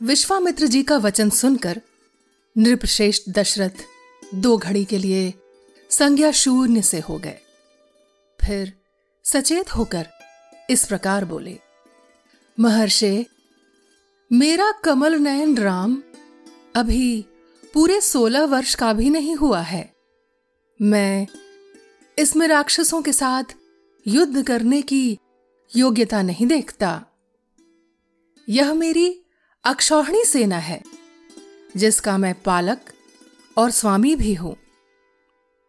विश्वामित्र जी का वचन सुनकर नृपश्रेष्ठ दशरथ 2 घड़ी के लिए संज्ञा शून्य से हो गए। फिर सचेत होकर इस प्रकार बोले, महर्षि, मेरा कमल नयन राम अभी पूरे 16 वर्ष का भी नहीं हुआ है। मैं इसमें राक्षसों के साथ युद्ध करने की योग्यता नहीं देखता। यह मेरी अक्षौहिणी सेना है, जिसका मैं पालक और स्वामी भी हूं।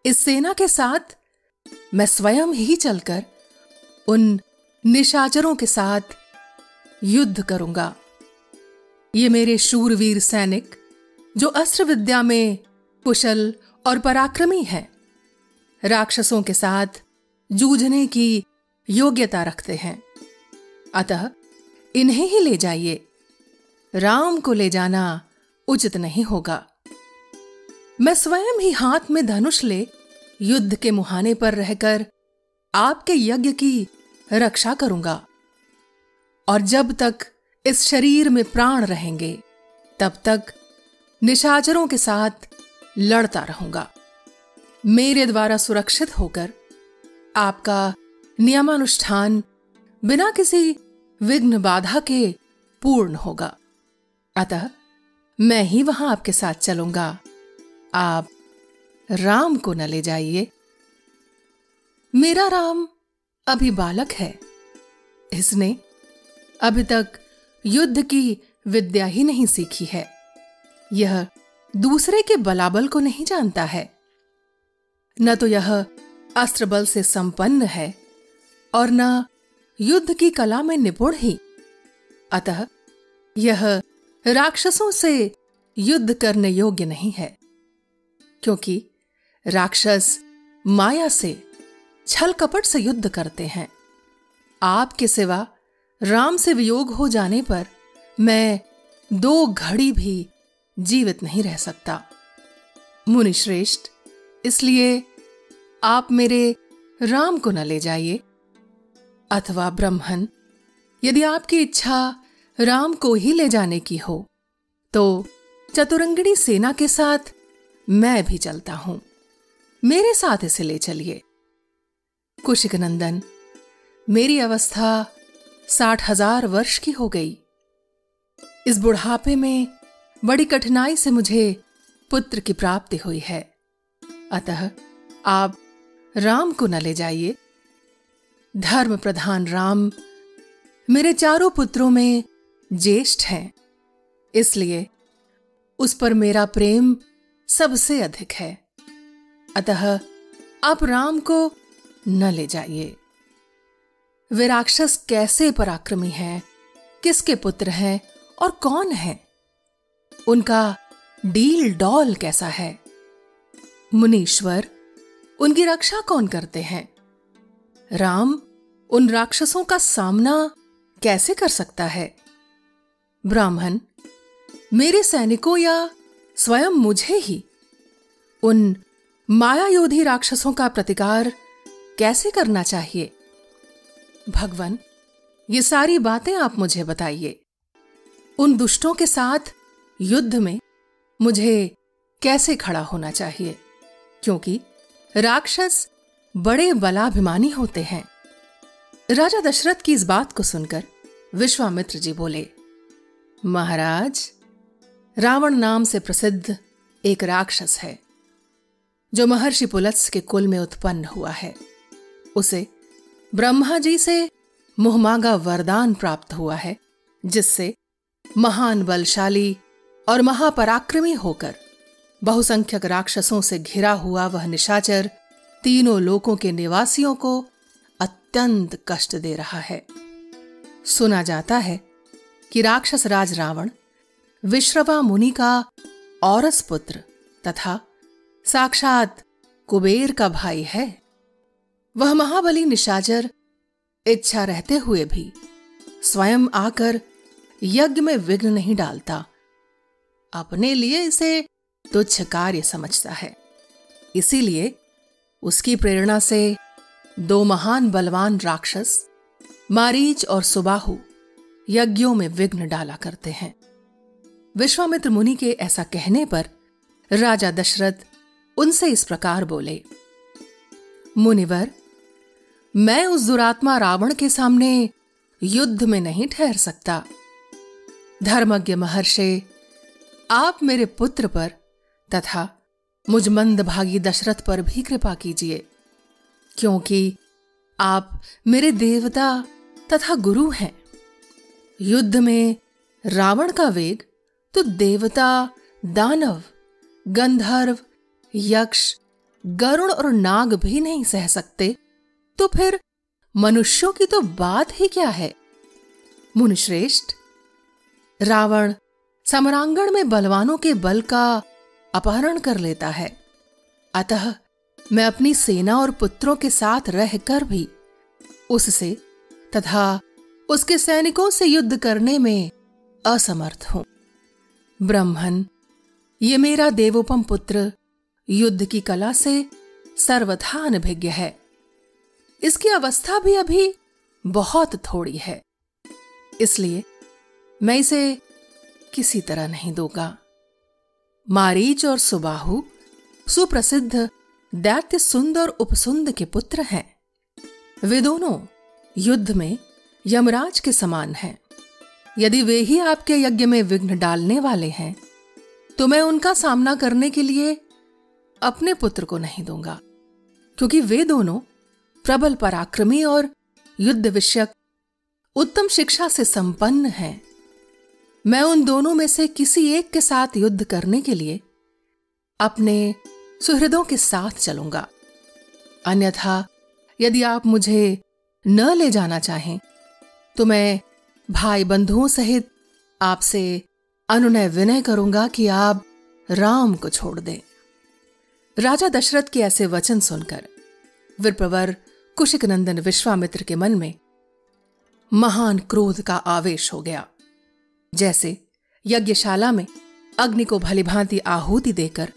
इस सेना के साथ मैं स्वयं ही चलकर उन निशाचरों के साथ युद्ध करूंगा। ये मेरे शूरवीर सैनिक, जो अस्त्र विद्या में कुशल और पराक्रमी हैं, राक्षसों के साथ जूझने की योग्यता रखते हैं। अतः इन्हें ही ले जाइए। राम को ले जाना उचित नहीं होगा। मैं स्वयं ही हाथ में धनुष ले युद्ध के मुहाने पर रहकर आपके यज्ञ की रक्षा करूंगा, और जब तक इस शरीर में प्राण रहेंगे तब तक निशाचरों के साथ लड़ता रहूंगा। मेरे द्वारा सुरक्षित होकर आपका नियमानुष्ठान बिना किसी विघ्न बाधा के पूर्ण होगा। अतः मैं ही वहां आपके साथ चलूंगा। आप राम को न ले जाइए। मेरा राम अभी बालक है। इसने अभी तक युद्ध की विद्या ही नहीं सीखी है। यह दूसरे के बलाबल को नहीं जानता है। न तो यह अस्त्र बल से संपन्न है और न युद्ध की कला में निपुण ही। अतः यह राक्षसों से युद्ध करने योग्य नहीं है, क्योंकि राक्षस माया से, छल कपट से युद्ध करते हैं। आपके सिवा राम से वियोग हो जाने पर मैं 2 घड़ी भी जीवित नहीं रह सकता। मुनिश्रेष्ठ, इसलिए आप मेरे राम को न ले जाइए। अथवा ब्रह्मन, यदि आपकी इच्छा राम को ही ले जाने की हो तो चतुरंगिणी सेना के साथ मैं भी चलता हूं। मेरे साथ इसे ले चलिए। कुशिक नंदन, मेरी अवस्था 60,000 वर्ष की हो गई। इस बुढ़ापे में बड़ी कठिनाई से मुझे पुत्र की प्राप्ति हुई है। अतः आप राम को न ले जाइए। धर्म प्रधान राम मेरे 4 पुत्रों में ज्येष्ठ हैं, इसलिए उस पर मेरा प्रेम सबसे अधिक है। अतः आप राम को न ले जाइए। वे राक्षस कैसे पराक्रमी हैं, किसके पुत्र हैं और कौन है, उनका डील डॉल कैसा है, मुनीश्वर, उनकी रक्षा कौन करते हैं, राम उन राक्षसों का सामना कैसे कर सकता है, ब्राह्मण, मेरे सैनिकों या स्वयं मुझे ही उन मायायोधी राक्षसों का प्रतिकार कैसे करना चाहिए। भगवान, ये सारी बातें आप मुझे बताइए। उन दुष्टों के साथ युद्ध में मुझे कैसे खड़ा होना चाहिए, क्योंकि राक्षस बड़े बलाभिमानी होते हैं। राजा दशरथ की इस बात को सुनकर विश्वामित्र जी बोले, महाराज, रावण नाम से प्रसिद्ध एक राक्षस है, जो महर्षि पुलत्स्य के कुल में उत्पन्न हुआ है। उसे ब्रह्मा जी से मुहमांगा वरदान प्राप्त हुआ है, जिससे महान बलशाली और महापराक्रमी होकर बहुसंख्यक राक्षसों से घिरा हुआ वह निशाचर 3 लोकों के निवासियों को अत्यंत कष्ट दे रहा है। सुना जाता है कि राक्षस राज रावण विश्रवा मुनि का औरस पुत्र तथा साक्षात कुबेर का भाई है। वह महाबली निशाचर इच्छा रहते हुए भी स्वयं आकर यज्ञ में विघ्न नहीं डालता। अपने लिए इसे तुच्छ कार्य समझता है। इसीलिए उसकी प्रेरणा से 2 महान बलवान राक्षस मारीच और सुबाहु यज्ञों में विघ्न डाला करते हैं। विश्वामित्र मुनि के ऐसा कहने पर राजा दशरथ उनसे इस प्रकार बोले, मुनिवर, मैं उस दुरात्मा रावण के सामने युद्ध में नहीं ठहर सकता। धर्मज्ञ महर्षि, आप मेरे पुत्र पर तथा मुझ मंदभागी दशरथ पर भी कृपा कीजिए, क्योंकि आप मेरे देवता तथा गुरु हैं। युद्ध में रावण का वेग तो देवता, दानव, गंधर्व, यक्ष, गरुड़ और नाग भी नहीं सह सकते, तो फिर मनुष्यों की तो बात ही क्या है। मुनिश्रेष्ठ, रावण समरांगण में बलवानों के बल का अपहरण कर लेता है, अतः मैं अपनी सेना और पुत्रों के साथ रहकर भी उससे तथा उसके सैनिकों से युद्ध करने में असमर्थ हूं। ब्रह्मन, ये मेरा देवोपम पुत्र युद्ध की कला से सर्वथा अनभिज्ञ है। इसकी अवस्था भी अभी बहुत थोड़ी है, इसलिए मैं इसे किसी तरह नहीं दूंगा। मारीच और सुबाहु सुप्रसिद्ध दैत्य सुंद और उपसुंद के पुत्र हैं। वे दोनों युद्ध में यमराज के समान हैं। यदि वे ही आपके यज्ञ में विघ्न डालने वाले हैं, तो मैं उनका सामना करने के लिए अपने पुत्र को नहीं दूंगा, क्योंकि वे दोनों प्रबल पराक्रमी और युद्ध विषयक उत्तम शिक्षा से संपन्न हैं। मैं उन दोनों में से किसी एक के साथ युद्ध करने के लिए अपने सुहृदों के साथ चलूंगा। अन्यथा यदि आप मुझे न ले जाना चाहें, तो मैं भाई बंधुओं सहित आपसे अनुनय विनय करूंगा कि आप राम को छोड़ दें। राजा दशरथ के ऐसे वचन सुनकर विप्रवर कुशिक नंदन विश्वामित्र के मन में महान क्रोध का आवेश हो गया। जैसे यज्ञशाला में अग्नि को भलीभांति आहुति देकर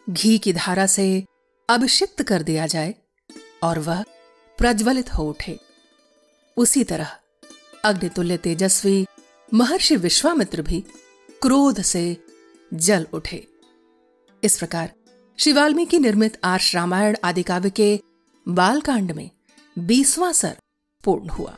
घी की धारा से अभिषिक्त कर दिया जाए और वह प्रज्वलित हो उठे, उसी तरह अग्नितुल्य तेजस्वी महर्षि विश्वामित्र भी क्रोध से जल उठे। इस प्रकार श्री वाल्मीकि निर्मित आर्ष रामायण आदि काव्य के बालकांड में 20वां सर्ग पूर्ण हुआ।